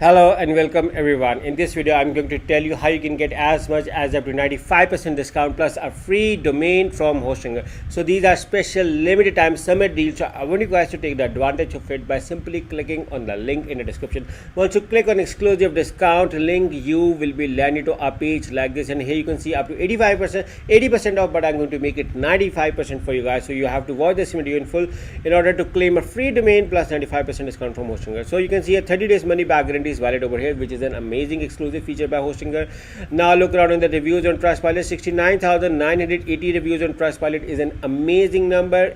Hello and welcome everyone. In this video, I'm going to tell you how you can get as much as up to 95% discount plus a free domain from Hostinger. So these are special limited time summer deals. So I want you guys to take the advantage of it by simply clicking on the link in the description. Once you click on exclusive discount link, you will be landed to a page like this, and here you can see up to 80% off, but I'm going to make it 95% for you guys. So you have to watch this video in full in order to claim a free domain plus 95% discount from Hostinger. So you can see a 30 days money back guarantee is valid over here, which is an amazing exclusive feature by Hostinger. Now look around in the reviews on Trustpilot. 69,980 reviews on Trustpilot is an amazing number.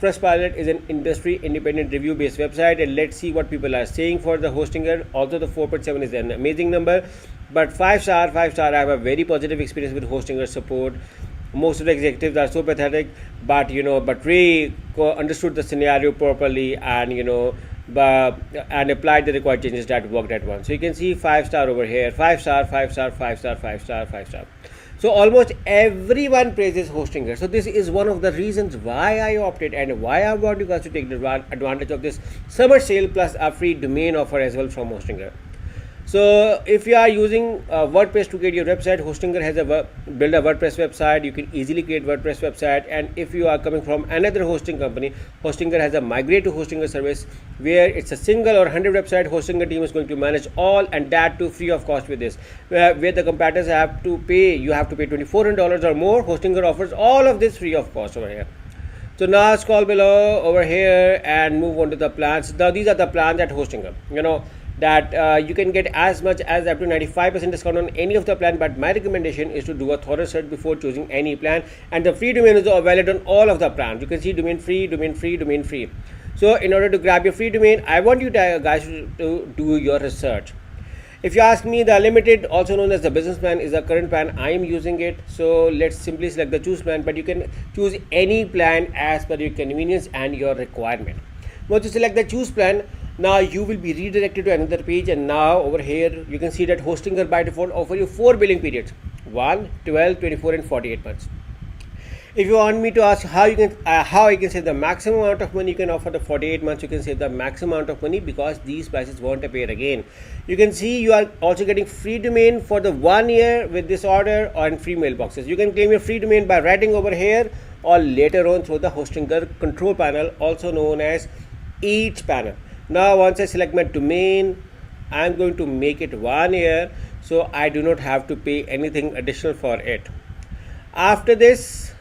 Trustpilot is an industry independent review based website, and let's see what people are saying for the Hostinger. Also the 4.7 is an amazing number, but 5 star I have a very positive experience with Hostinger support. Most of the executives are so pathetic, but Ray understood the scenario properly, and and applied the required changes that worked at once. So you can see 5 star over here, 5 star, 5 star, 5 star, 5 star, 5 star. So almost everyone praises Hostinger. So this is one of the reasons why I opted and why I want you guys to take the advantage of this summer sale plus a free domain offer as well from Hostinger. So if you are using WordPress to get your website, Hostinger has build a WordPress website. You can easily create WordPress website. And if you are coming from another hosting company, Hostinger has a migrate to Hostinger service where it's a single or 100 website. Hostinger team is going to manage all, and that too free of cost with this. Where the competitors have to pay, you have to pay $2,400 or more. Hostinger offers all of this free of cost over here. So now scroll below over here and move on to the plans. Now these are the plans at Hostinger. That you can get as much as up to 95% discount on any of the plan, but my recommendation is to do a thorough search before choosing any plan, and the free domain is valid on all of the plans. You can see domain free, domain free, domain free. So in order to grab your free domain, I want you guys to do your research. If you ask me, the limited, also known as the business plan, is the current plan. I am using it. So let's simply select the choose plan, but you can choose any plan as per your convenience and your requirement. Once you select the choose plan, now you will be redirected to another page, and now over here you can see that Hostinger by default offer you 4 billing periods: 1, 12, 24 and 48 months. If you want me to ask how I can save the maximum amount of money, you can offer the 48 months. You can save the maximum amount of money because these prices won't appear again. You can see you are also getting free domain for the 1 year with this order and free mailboxes. You can claim your free domain by writing over here or later on through the Hostinger control panel, also known as each panel. Now once I select my domain, I'm going to make it 1 year, so I do not have to pay anything additional for it. After this,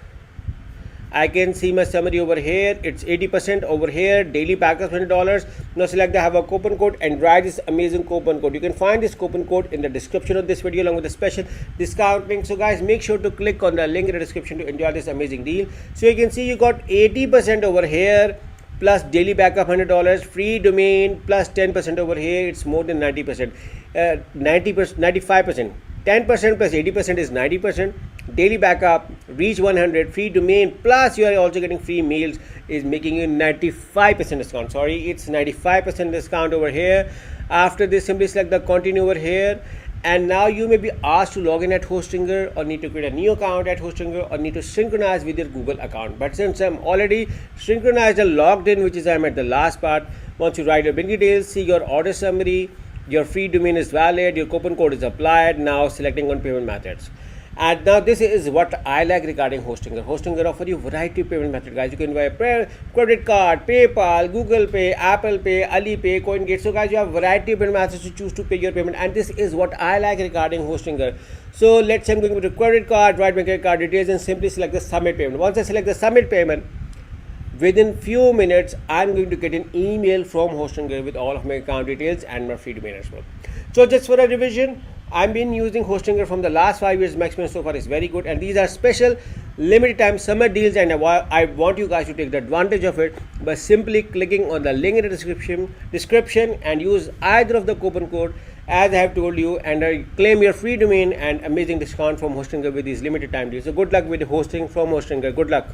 I can see my summary over here. It's 80% over here. Daily backup $20. Now select I have a coupon code and write this amazing coupon code. You can find this coupon code in the description of this video along with a special discount link. So guys, make sure to click on the link in the description to enjoy this amazing deal. So you can see you got 80% over here, plus daily backup $100, free domain plus 10% over here. It's more than 90%, 95%. 10% plus 80% is 90%. Daily backup, reach 100, free domain plus you are also getting free mails is making you 95% discount. Sorry, it's 95% discount over here. After this, simply select the continue over here. And now you may be asked to log in at Hostinger, or need to create a new account at Hostinger, or need to synchronize with your Google account. But since I'm already synchronized and logged in, which is I'm at the last part, once you write your bank details, see your order summary, your free domain is valid, your coupon code is applied. Now selecting on payment methods. And now this is what I like regarding Hostinger. Hostinger offers you variety of payment methods, guys. You can buy credit card, PayPal, Google Pay, Apple Pay, Alipay, CoinGate. So guys, you have variety of payment methods to choose to pay your payment, and this is what I like regarding Hostinger. So let's say I'm going to credit card, write my credit card details and simply select the submit payment. Once I select the submit payment, within few minutes I'm going to get an email from Hostinger with all of my account details and my free domain as well. So just for a revision, I've been using Hostinger from the last 5 years. My experience so far is very good, and these are special limited time summer deals, and I want you guys to take the advantage of it by simply clicking on the link in the description and use either of the coupon code as I have told you, and claim your free domain and amazing discount from Hostinger with these limited time deals. So good luck with the hosting from Hostinger. Good luck.